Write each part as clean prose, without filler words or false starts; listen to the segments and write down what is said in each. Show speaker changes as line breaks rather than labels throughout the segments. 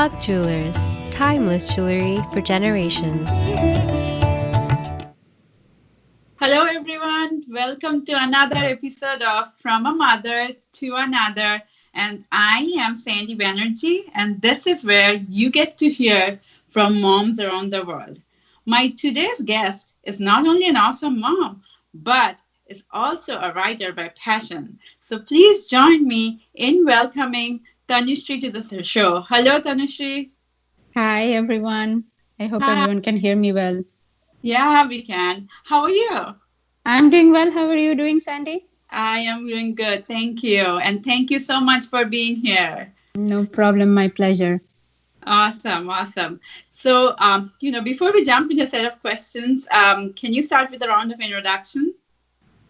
Block Jewelers, timeless jewelry for generations.
Hello, everyone. Welcome to another episode of From a Mother to Another. And I am Sandy Banerjee, and this is where you get to hear from moms around the world. My today's guest is not only an awesome mom, but is also a writer by passion. So please join me in welcoming Tanushree to the show. Hello, Tanushree.
Hi, everyone. I hope
Hi.
everyone can hear me well.
Yeah, we can. How are you?
I'm doing well. How are you doing, Sandy?
I am doing good. Thank you. And thank you so much for being here.
No problem. My pleasure.
Awesome. Awesome. So, before we jump into a set of questions, can you start with a round of introduction?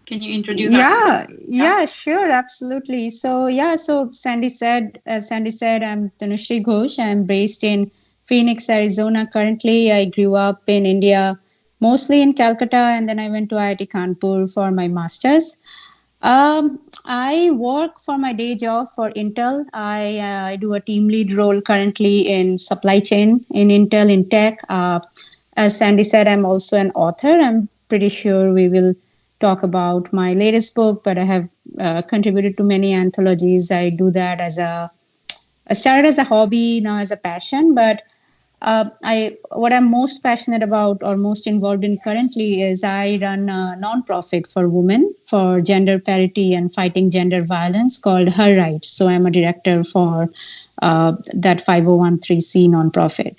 Can you introduce our
Yeah,
yeah?
yeah, sure, absolutely. So as Sandy said, I'm Tanushree Ghosh. I'm based in Phoenix, Arizona. Currently, I grew up in India, mostly in Calcutta, and then I went to IIT Kanpur for my master's. I work for my day job for Intel. I do a team lead role currently in supply chain in Intel in tech. As Sandy said, I'm also an author. I'm pretty sure we will talk about my latest book, but I have contributed to many anthologies. I do that I started as a hobby, now as a passion, but I what I'm most passionate about or most involved in currently is I run a nonprofit for women for gender parity and fighting gender violence called Her Rights. So I'm a director for that 5013C nonprofit.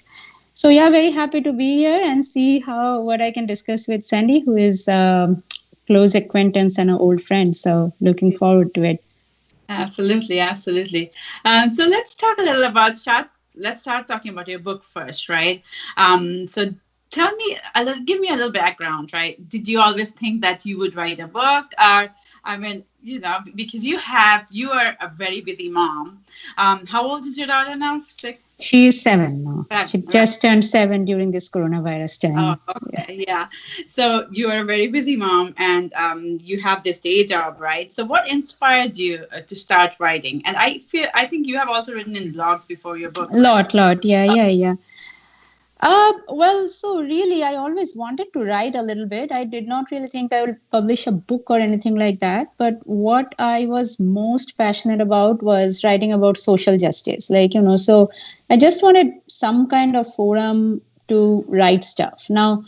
So yeah, very happy to be here and see how what I can discuss with Sandy, who is close acquaintance and an old friend. So looking forward to it.
Absolutely, absolutely. So let's talk a little about short. Let's start talking about your book first, right? So tell me give me a little background, right? Did you always think that you would write a book, or I mean, because you are a very busy mom. How old is your daughter now? Six,
She is 7 now. She
seven, right?
just turned 7 during this coronavirus
Oh,
time. Yeah.
okay, yeah. So you are a very busy mom, and you have this day job, right? So what inspired you to start writing? And I think you have also written in blogs before your book, right?
Lot. Yeah. So really, I always wanted to write a little bit. I did not really think I would publish a book or anything like that. But what I was most passionate about was writing about social justice. So I just wanted some kind of forum to write stuff. Now,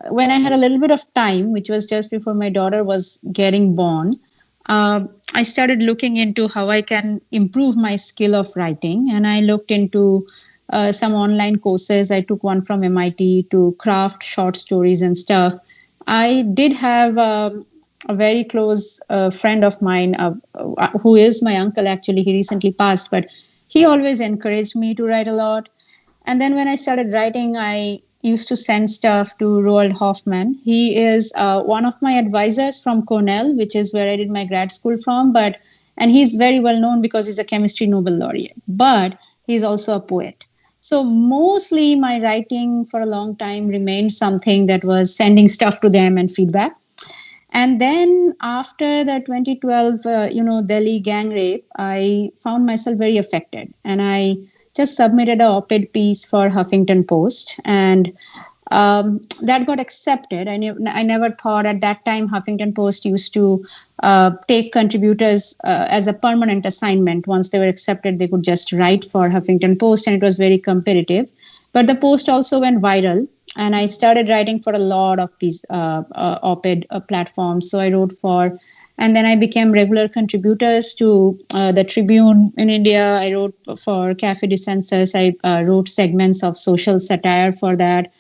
when I had a little bit of time, which was just before my daughter was getting born, I started looking into how I can improve my skill of writing. And I looked into some online courses. I took one from MIT to craft short stories and stuff. I did have a very close friend of mine who is my uncle, actually. He recently passed, but he always encouraged me to write a lot. And then when I started writing, I used to send stuff to Roald Hoffman. He is one of my advisors from Cornell, which is where I did my grad school from. And he's very well known because he's a chemistry Nobel laureate. But he's also a poet. So mostly my writing for a long time remained something that was sending stuff to them and feedback. And then after the 2012, Delhi gang rape, I found myself very affected, and I just submitted an op-ed piece for Huffington Post, and that got accepted. I never thought at that time Huffington Post used to take contributors as a permanent assignment. Once they were accepted, they could just write for Huffington Post, and it was very competitive. But the post also went viral, and I started writing for a lot of these op-ed platforms. So I wrote for, and then I became regular contributors to the Tribune in India. I wrote for Cafe de Census. I wrote segments of social satire for that.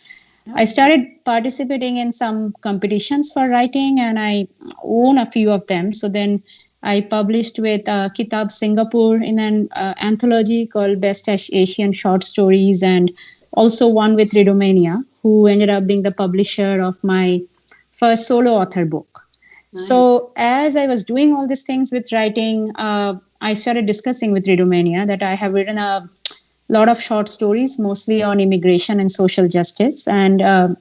I started participating in some competitions for writing, and I own a few of them. So then I published with Kitab Singapore in an anthology called Best Asian Short Stories, and also one with Ridomania, who ended up being the publisher of my first solo author book.
Nice.
So as I was doing all these things with writing, I started discussing with Ridomania that I have written a lot of short stories, mostly on immigration and social justice. And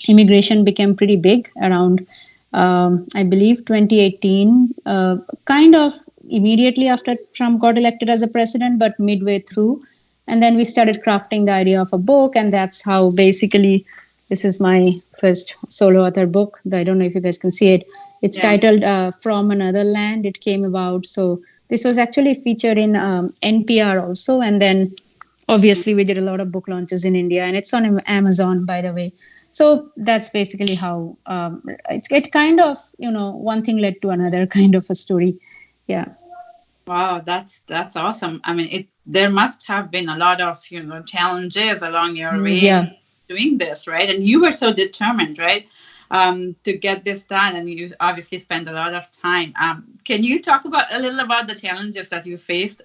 immigration became pretty big around, I believe, 2018, kind of immediately after Trump got elected as a president, but midway through. And then we started crafting the idea of a book, and that's how basically this is my first solo author book. I don't know if you guys can see it. It's
Yeah.
titled From Another Land. It came about. So this was actually featured in NPR also. And then obviously we did a lot of book launches in India, and it's on Amazon, by the way. So that's basically how it kind of, one thing led to another kind of a story. Yeah.
Wow, that's awesome. I mean, there must have been a lot of, challenges along your way
Yeah.
doing this, right? And you were so determined, right? To get this done, and you obviously spent a lot of time. Can you talk about a little about the challenges that you faced,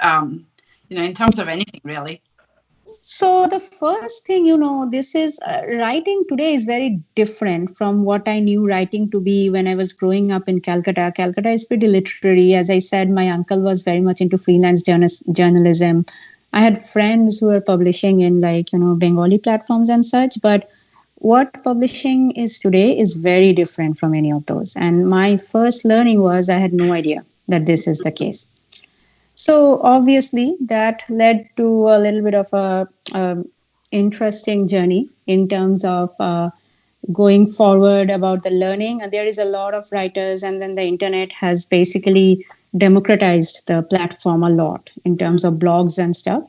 in terms of anything really?
So the first thing, this is writing today is very different from what I knew writing to be when I was growing up in Calcutta. Calcutta is pretty literary. As I said, my uncle was very much into freelance journalism. I had friends who were publishing in Bengali platforms and such, but what publishing is today is very different from any of those. And my first learning was I had no idea that this is the case. So obviously that led to a little bit of a interesting journey in terms of going forward about the learning. And there is a lot of writers, and then the internet has basically democratized the platform a lot in terms of blogs and stuff.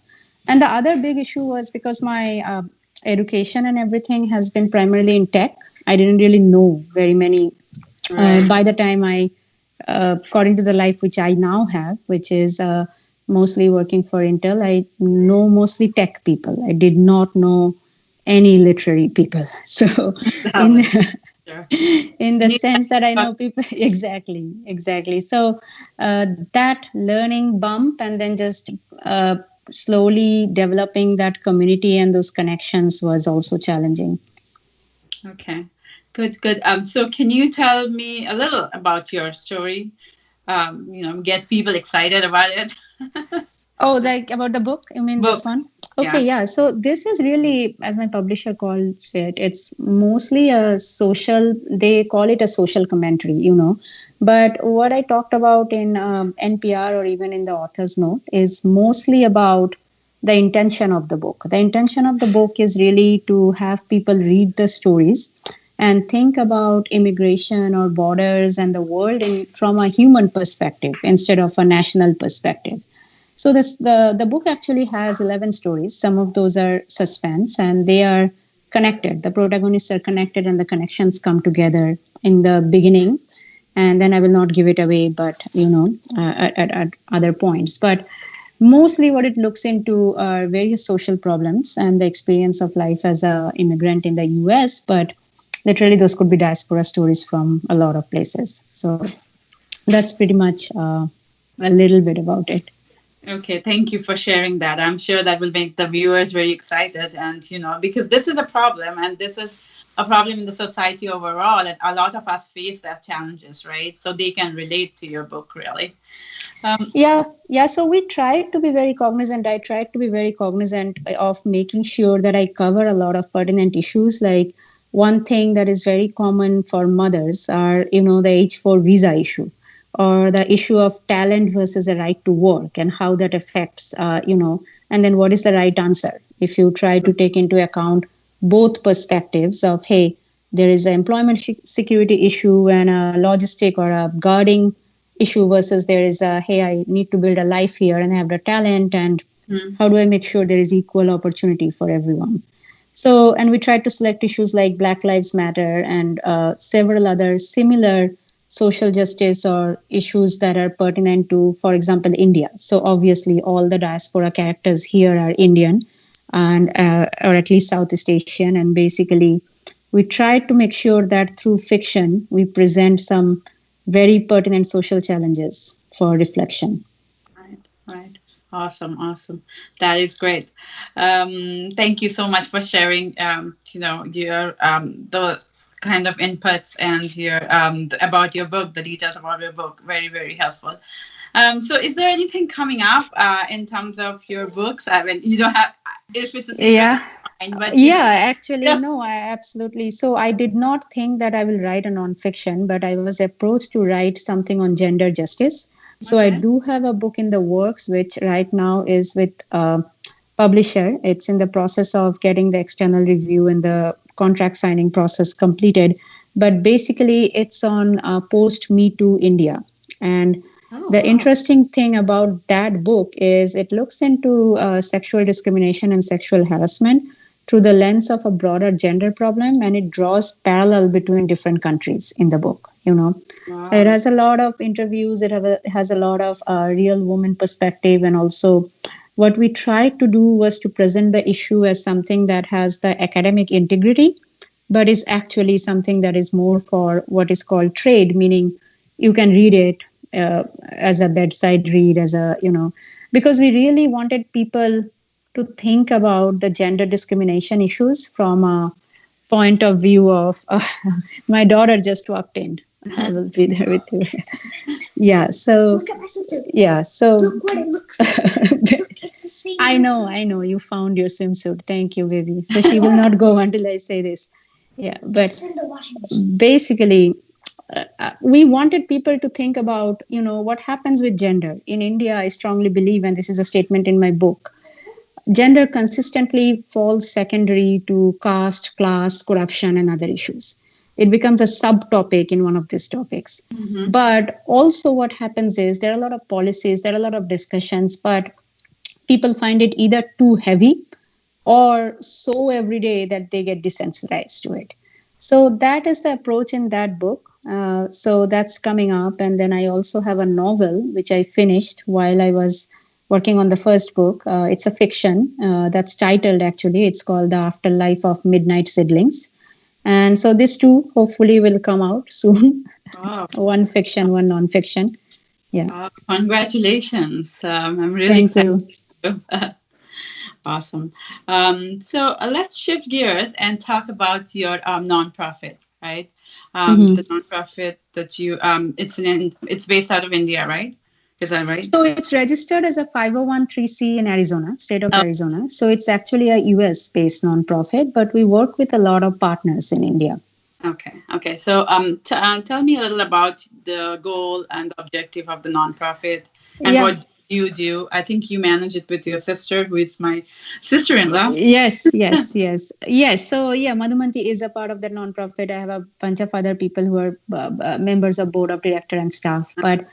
And the other big issue was because my education and everything has been primarily in tech. I didn't really know very many.
Right.
By the time according to the life which I now have, which is mostly working for Intel, I know mostly tech people. I did not know any literary people. So, in
Sure.
in the
Need
sense that I
that-
know people exactly. So that learning bump, and then just slowly developing that community and those connections was also challenging.
Okay, good, good. So can you tell me a little about your story? Get people excited about it.
Oh, like about the book? You mean this
Book.
one? Okay,
Yeah.
yeah. So this is really, as my publisher calls it, it's mostly a social, they call it a social commentary. But what I talked about in NPR or even in the author's note is mostly about the intention of the book. The intention of the book is really to have people read the stories and think about immigration or borders and the world from a human perspective instead of a national perspective. So the book actually has 11 stories. Some of those are suspense, and they are connected. The protagonists are connected, and the connections come together in the beginning. And then I will not give it away, but at other points. But mostly, what it looks into are various social problems and the experience of life as a immigrant in the U.S. But literally, those could be diaspora stories from a lot of places. So that's pretty much a little bit about it.
Okay, thank you for sharing that. I'm sure that will make the viewers very excited, and because this is a problem, and this is a problem in the society overall, and a lot of us face that challenges, right? So they can relate to your book, really.
Yeah. So we tried to be very cognizant. I tried to be very cognizant of making sure that I cover a lot of pertinent issues. Like one thing that is very common for mothers are, the H4 visa issue, or the issue of talent versus a right to work, and how that affects, and then what is the right answer if you try to take into account both perspectives of, hey, there is an employment security issue and a logistic or a guarding issue versus there is a, hey, I need to build a life here and I have the talent, and
Mm.
how do I make sure there is equal opportunity for everyone. So, and we tried to select issues like Black Lives Matter and several other similar social justice or issues that are pertinent to, for example, India. So obviously all the diaspora characters here are Indian, and or at least Southeast Asian, and basically we tried to make sure that through fiction we present some very pertinent social challenges for reflection.
Right, right. Awesome, awesome. That is great. Thank you so much for sharing, your those kind of inputs and your about your book, the details about your book. Very, very helpful. So is there anything coming up in terms of your books? I mean, you don't have, if it's a secret,
Yeah.
it's fine, but
Yeah, actually,
just
no, I absolutely. So I did not think that I will write a nonfiction, but I was approached to write something on gender justice. So I
okay.
do have a book in the works, which right now is with publisher. It's in the process of getting the external review and the contract signing process completed. But basically, it's on post Me Too India. And
Oh,
the
wow.
interesting thing about that book is it looks into sexual discrimination and sexual harassment through the lens of a broader gender problem, and it draws parallel between different countries in the book. It
Wow.
has a lot of interviews. Has a lot of real woman perspective, and also what we tried to do was to present the issue as something that has the academic integrity, but is actually something that is more for what is called trade, meaning you can read it as a bedside read, because we really wanted people to think about the gender discrimination issues from a point of view of my daughter just walked in. I will be there with you. Yeah. So yeah. So look what it looks like. Look, it's the same. I know. You found your swimsuit. Thank you, baby. So she will not go until I say this. Yeah, but basically, we wanted people to think about, what happens with gender in India. I strongly believe, and this is a statement in my book, gender consistently falls secondary to caste, class, corruption, and other issues. It becomes a subtopic in one of these topics.
Mm-hmm.
But also, what happens is there are a lot of policies, there are a lot of discussions, but people find it either too heavy or so everyday that they get desensitized to it. So that is the approach in that book. So that's coming up. And then I also have a novel which I finished while I was working on the first book. It's a fiction that's titled, actually, it's called The Afterlife of Midnight Seedlings. And so these two hopefully will come out soon.
Wow.
One fiction, one non-fiction. Yeah.
Congratulations. I'm really
Thank
excited.
you.
Awesome. So let's shift gears and talk about your nonprofit, right?
Mhm.
The nonprofit that you it's based out of India, right? Is that right?
So it's registered as a 501(c) in Arizona, state of
Oh,
Arizona. So it's actually a US based nonprofit, but we work with a lot of partners in India.
okay. Okay. So tell me a little about the goal and the objective of the nonprofit and
Yeah.
what you do. I think you manage it with your sister, who is my sister-in-law.
Yes. So yeah, Madhumanti is a part of the nonprofit. I have a bunch of other people who are members of board of director and staff. But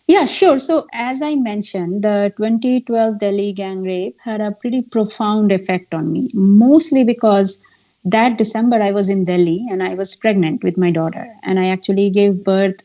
yeah, sure. So as I mentioned, the 2012 Delhi gang rape had a pretty profound effect on me, mostly because that December I was in Delhi and I was pregnant with my daughter, and I actually gave birth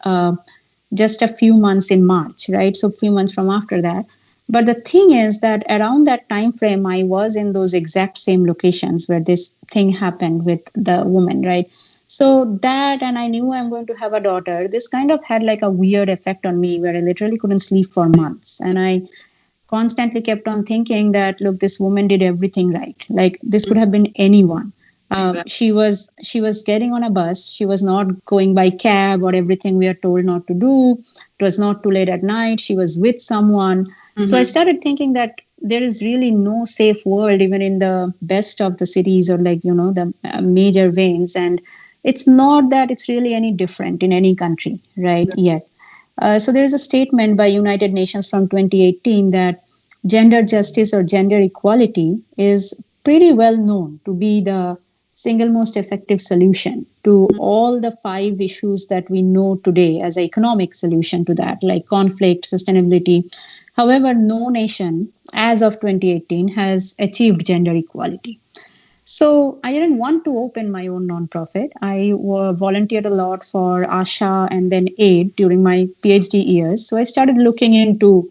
just a few months in March, right? So a few months from after that. But the thing is that around that time frame, I was in those exact same locations where this thing happened with the woman, right? So that, and I knew I'm going to have a daughter. This kind of had like a weird effect on me where I literally couldn't sleep for months. And I constantly kept on thinking that, look, this woman did everything right. Like this could have been anyone.
Exactly.
She was getting on a bus. She was not going by cab or everything we are told not to do. It was not too late at night. She was with someone. So I
Mm-hmm.
started thinking that there is really no safe world even in the best of the cities or the major veins. And it's not that it's really any different in any country, right? Yet. So there is a statement by United Nations from 2018 that gender justice or gender equality is pretty well known to be the single most effective solution to all the five issues that we know today as an economic solution to that, like conflict, sustainability. However, no nation as of 2018 has achieved gender equality. So I didn't want to open my own nonprofit. I volunteered a lot for ASHA and then AID during my PhD years. So I started looking into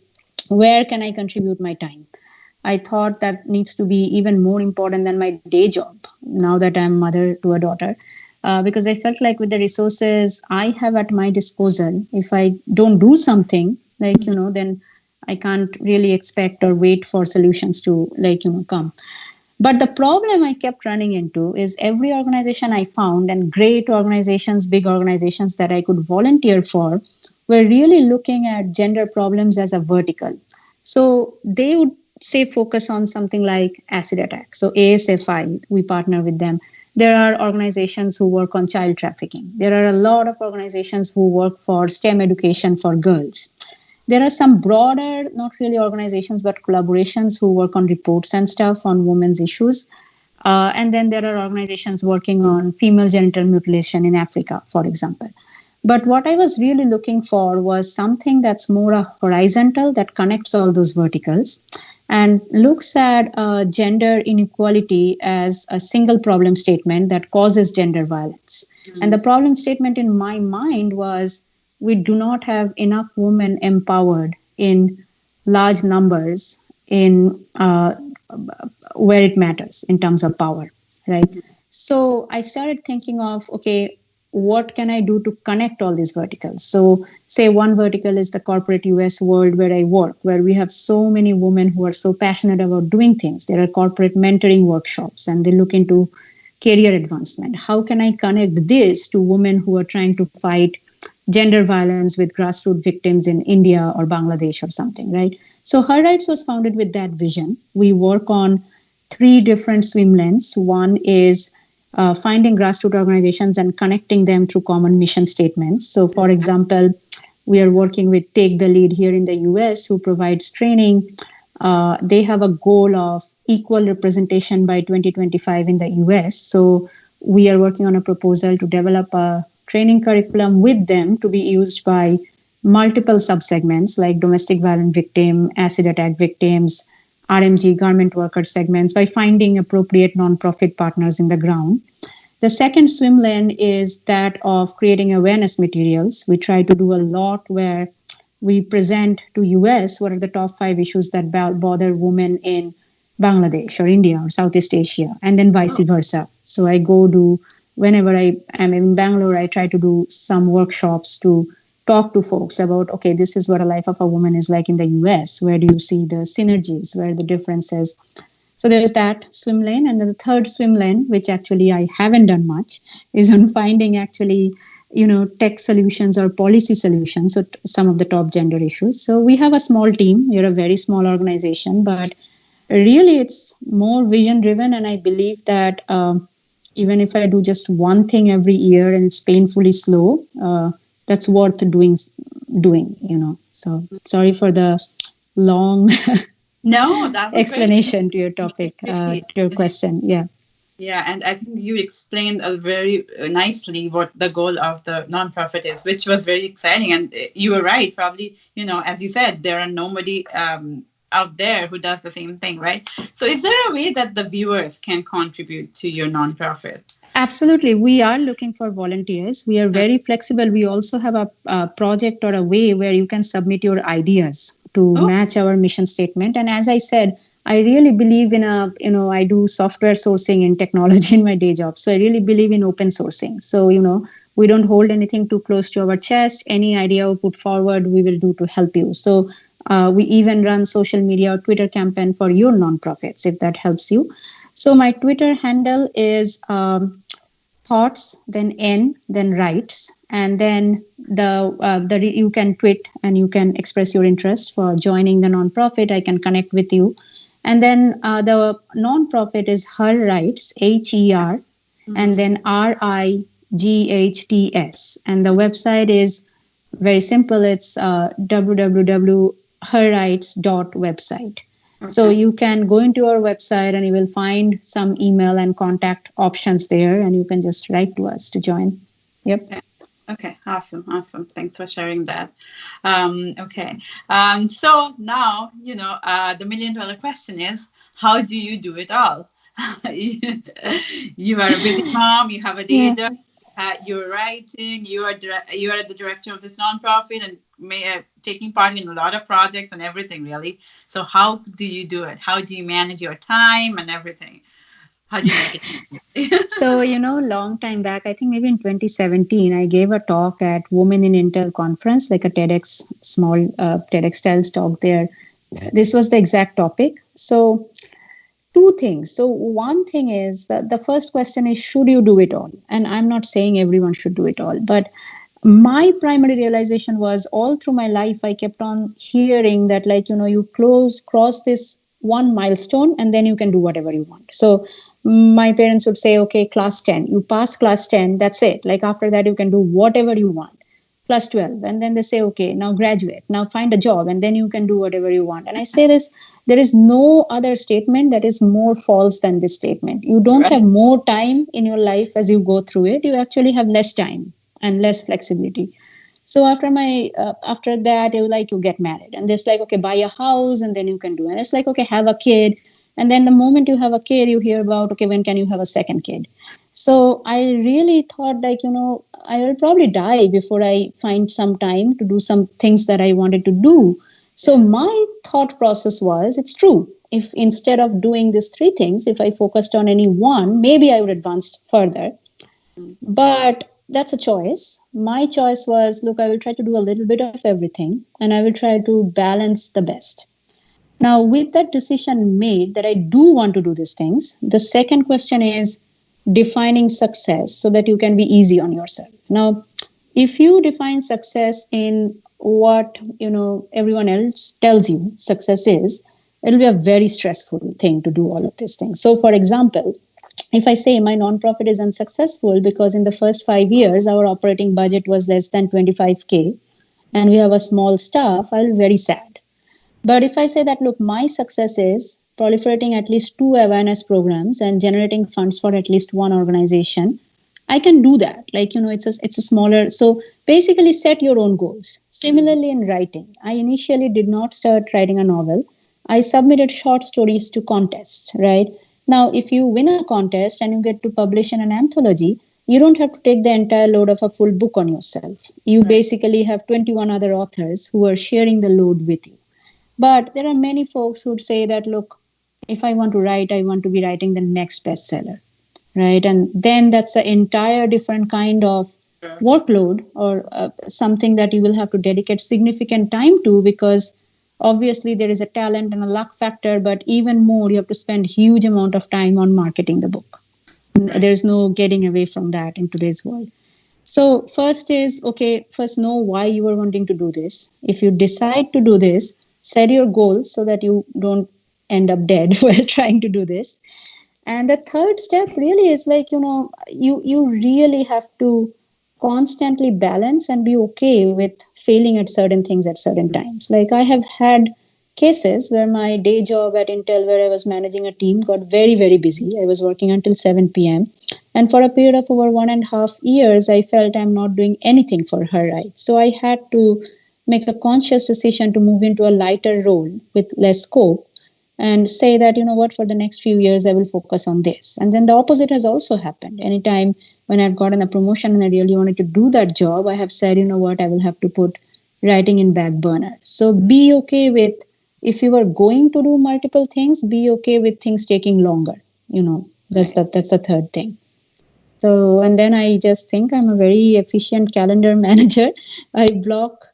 where can I contribute my time. I thought that needs to be even more important than my day job now that I'm mother to a daughter. Because I felt like with the resources I have at my disposal, if I don't do something, then I can't really expect or wait for solutions to come. But the problem I kept running into is every organization I found, and great organizations, big organizations that I could volunteer for, were really looking at gender problems as a vertical. So they would say focus on something like acid attack. So ASFI, we partner with them. There are organizations who work on child trafficking. There are a lot of organizations who work for STEM education for girls. There are some broader, not really organizations, but collaborations who work on reports and stuff on women's issues. And then there are organizations working on female genital mutilation in Africa, for example. But what I was really looking for was something that's more a horizontal that connects all those verticals and looks at gender inequality as a single problem statement that causes gender violence. Mm-hmm. And the problem statement in my mind was we do not have enough women empowered in large numbers in where it matters in terms of power, right? Mm-hmm. So I started thinking of, okay, what can I do to connect all these verticals? So, say one vertical is the corporate US world where I work, where we have so many women who are so passionate about doing things. There are corporate mentoring workshops and they look into career advancement. How can I connect this to women who are trying to fight gender violence with grassroots victims in India or Bangladesh or something, right? So, Her Rights was founded with that vision. We work on 3 different swim lanes. One is finding grassroots organizations and connecting them through common mission statements. So, for example, we are working with Take the Lead here in the US, who provides training. They have a goal of equal representation by 2025 in the US. So, we are working on a proposal to develop a training curriculum with them to be used by multiple subsegments like domestic violence victim, acid attack victims, RMG, garment worker segments, by finding appropriate nonprofit partners in the ground. The second swim lane is that of creating awareness materials. We try to do a lot where we present to US what are the top 5 issues that bother women in Bangladesh or India or Southeast Asia, and then vice versa. So I go do, whenever I am in Bangalore, I try to do some workshops to talk to folks about, okay, this is what a life of a woman is like in the US. Where do you see the synergies? Where are the differences? So there's that swim lane. And then the third swim lane, which actually I haven't done much, is on finding actually, tech solutions or policy solutions. So some of the top gender issues. So we have a small team. We're a very small organization, but really it's more vision driven. And I believe that even if I do just one thing every year and it's painfully slow, that's worth doing. So sorry for the long explanation to your topic, to your question.
Yeah, and I think you explained very nicely what the goal of the nonprofit is, which was very exciting. And you were right. Probably, as you said, there are nobody out there who does the same thing, right? So is there a way that the viewers can contribute to your nonprofit?
Absolutely. We are looking for volunteers. We are very flexible. We also have a project or a way where you can submit your ideas to match our mission statement. And as I said, I really believe in I do software sourcing and technology in my day job. So I really believe in open sourcing. So, we don't hold anything too close to our chest. Any idea we put forward, we will do to help you. So we even run social media or Twitter campaign for your nonprofits, if that helps you. So my Twitter handle is thoughts, then N, then rights, and then you can tweet and you can express your interest for joining the nonprofit. I can connect with you, and then the nonprofit is Her Rights, HER, and then RIGHTS, and the website is very simple. It's www.herrights.website. Okay. So you can go into our website and you will find some email and contact options there, and you can just write to us to join. Yep.
Okay. Awesome. Thanks for sharing that. Okay. So now, the $1 million question is, how do you do it all? You are a busy mom. You have a day job. You're writing. You are the director of this nonprofit and taking part in a lot of projects and everything, really. So how do you do it? How do you manage your time and everything? How do you make it?
So, long time back, I think maybe in 2017, I gave a talk at Women in Intel conference, like a TEDx, small TEDx style talk there. This was the exact topic. So 2 things. So one thing is that the first question is, should you do it all? And I'm not saying everyone should do it all, but my primary realization was all through my life, I kept on hearing that, you cross this one milestone and then you can do whatever you want. So my parents would say, okay, class 10, you pass class 10, that's it. Like after that, you can do whatever you want. plus 12, and then they say, okay, now graduate, now find a job, and then you can do whatever you want. And I say this, there is no other statement that is more false than this statement. You don't have
Right.
more time in your life as you go through it, you actually have less time and less flexibility. So after that, you get married, and it's like, okay, buy a house, and then you can do, and it's like, okay, have a kid, and then the moment you have a kid, you hear about, okay, when can you have a second kid? So I really thought, like, I will probably die before I find some time to do some things that I wanted to do. So
Yeah.
my thought process was, it's true. If instead of doing these three things, if I focused on any one, maybe I would advance further.
Mm.
But that's a choice. My choice was, look, I will try to do a little bit of everything and I will try to balance the best. Now, with that decision made that I do want to do these things, the second question is defining success so that you can be easy on yourself. Now, if you define success in what everyone else tells you success is, it'll be a very stressful thing to do all of these things. So, for example, if I say my nonprofit is unsuccessful because in the first 5 years our operating budget was less than 25K and we have a small staff, I'll be very sad. But if I say that, look, my success is proliferating at least two awareness programs and generating funds for at least one organization, I can do that. Like, it's a smaller. So basically, set your own goals.
Mm.
Similarly, in writing, I initially did not start writing a novel. I submitted short stories to contests, right? Now, if you win a contest and you get to publish in an anthology, you don't have to take the entire load of a full book on yourself. You
Right.
basically have 21 other authors who are sharing the load with you. But there are many folks who would say that, look, if I want to write, I want to be writing the next bestseller, right? And then that's an entire different kind of
Sure.
workload or something that you will have to dedicate significant time to because obviously there is a talent and a luck factor, but even more, you have to spend huge amount of time on marketing the book.
Right.
There's no getting away from that in today's world. So, first is okay, first know why you are wanting to do this. If you decide to do this, set your goals so that you don't end up dead while trying to do this. And the third step really is like, you really have to constantly balance and be okay with failing at certain things at certain times. Like I have had cases where my day job at Intel, where I was managing a team, got very, very busy. I was working until 7 p.m. And for a period of over 1.5 years, I felt I'm not doing anything for her right. So I had to make a conscious decision to move into a lighter role with less scope and say that, you know what, for the next few years I will focus on this. And then the opposite has also happened. Anytime when I've gotten a promotion and I really wanted to do that job, I have said, you know what, I will have to put writing in back burner. So be okay with, if you are going to do multiple things, be okay with things taking longer. That's
Right.
the third thing. So, and then I just think I'm a very efficient calendar manager. I block,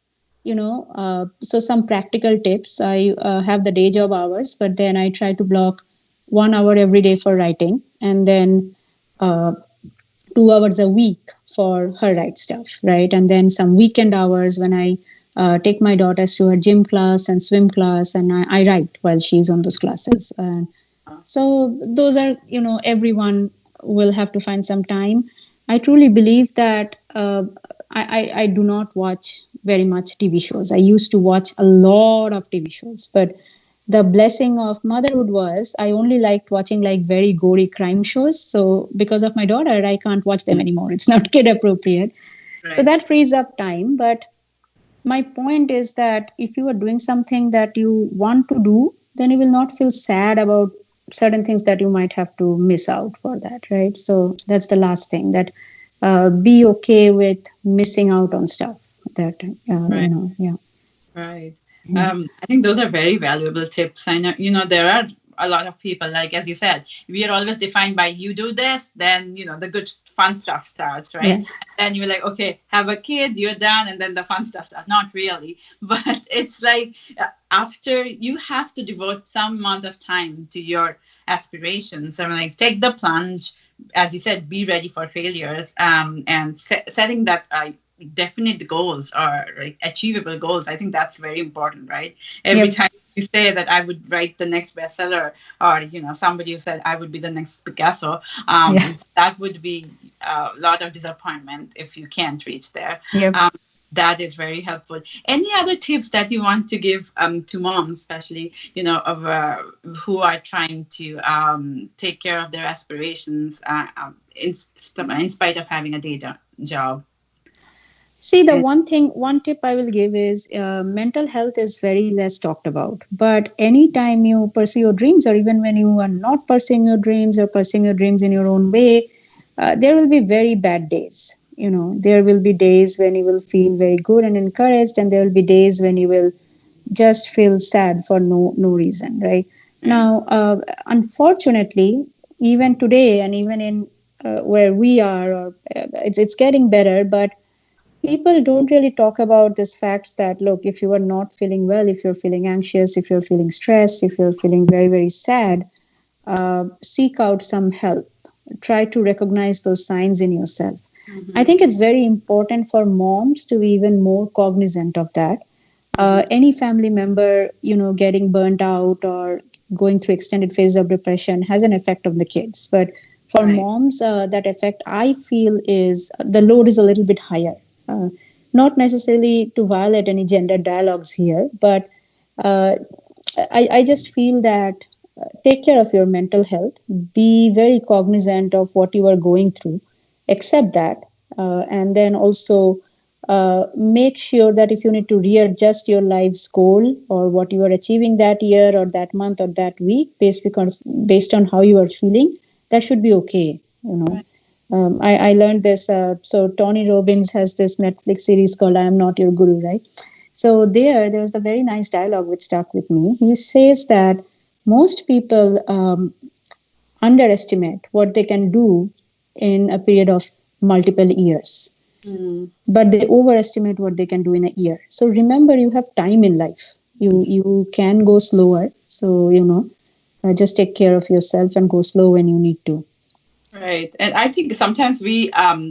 so some practical tips. I have the day job hours, but then I try to block 1 hour every day for writing, and then uh, 2 hours a week for her right stuff, right? And then some weekend hours when I take my daughters to her gym class and swim class, and I write while she's on those classes. So those are, everyone will have to find some time. I truly believe that I do not watch very much TV shows. I used to watch a lot of TV shows, but the blessing of motherhood was I only liked watching like very gory crime shows. So because of my daughter, I can't watch them anymore. It's not kid appropriate. So
Right.
that frees up time. But my point is that if you are doing something that you want to do, then you will not feel sad about certain things that you might have to miss out for that, right? So that's the last thing, that be okay with missing out on stuff that,
Right.
yeah.
Right. I think those are very valuable tips. I know, there are a lot of people, like as you said, we are always defined by you do this, then, the good fun stuff starts, right?
Yeah.
And then you're like, okay, have a kid, you're done, and then the fun stuff starts. Not really. But it's like after you have to devote some amount of time to your aspirations. I mean, like, take the plunge. As you said, be ready for failures, and setting that definite goals or like achievable goals. I think that's very important, right? Every
Yep.
time you say that I would write the next bestseller, or somebody who said I would be the next Picasso,
Yeah.
that would be a lot of disappointment if you can't reach there.
Yep.
That is very helpful. Any other tips that you want to give to moms, especially of who are trying to take care of their aspirations in spite of having a job?
See, the one tip I will give is mental health is very less talked about. But anytime you pursue your dreams, or even when you are not pursuing your dreams or pursuing your dreams in your own way, there will be very bad days. There will be days when you will feel very good and encouraged, and there will be days when you will just feel sad for no reason, right?
Right.
Now, unfortunately, even today, and even in where we are, or it's getting better, but people don't really talk about this facts that, look, if you are not feeling well, if you're feeling anxious, if you're feeling stressed, if you're feeling very very sad, seek out some help. Try to recognize those signs in yourself. I
Mm-hmm.
think it's very important for moms to be even more cognizant of that.
Mm-hmm.
Any family member, getting burnt out or going through extended phase of depression has an effect on the kids. But for
Right.
moms, that effect I feel is the load is a little bit higher. Uh, Not necessarily to violate any gender dialogues here, but uh, I just feel that take care of your mental health, be very cognizant of what you are going through, accept that, and then also make sure that if you need to readjust your life's goal or what you are achieving that year or that month or that week based on how you are feeling, that should be okay.
Right.
I learned this. So Tony Robbins has this Netflix series called "I Am Not Your Guru," right? So there was a very nice dialogue which stuck with me. He says that most people underestimate what they can do in a period of multiple years,
Mm.
but they overestimate what they can do in a year. So remember, you have time in life. You can go slower. So just take care of yourself and go slow when you need to.
Right. And I think sometimes we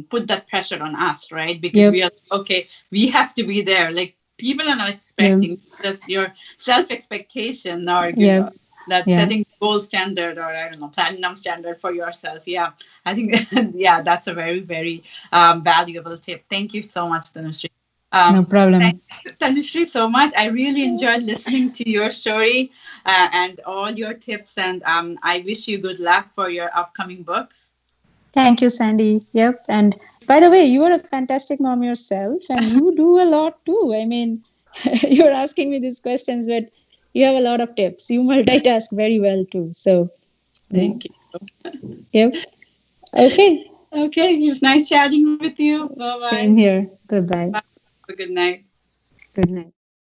put that pressure on us, right? Because we
Yep.
are okay, we have to be there. Like people are not
Yep.
expecting just your self expectation or
Yep.
that
Yeah.
setting gold standard or I don't know, platinum standard for yourself. Yeah. I think yeah, that's a very, very valuable tip. Thank you so much, Tanushree.
No
Thank
problem.
you, Tanushree, so much. I really enjoyed listening to your story and all your tips. And I wish you good luck for your upcoming books.
Thank you, Sandy. Yep. And by the way, you are a fantastic mom yourself, and you do a lot too. I mean, you're asking me these questions, but you have a lot of tips. You multitask very well too. So, yeah.
Thank you.
Yep. Okay.
Okay, it was nice chatting with you. Bye bye.
Same here. Goodbye.
Bye. Have a good night.
Good night.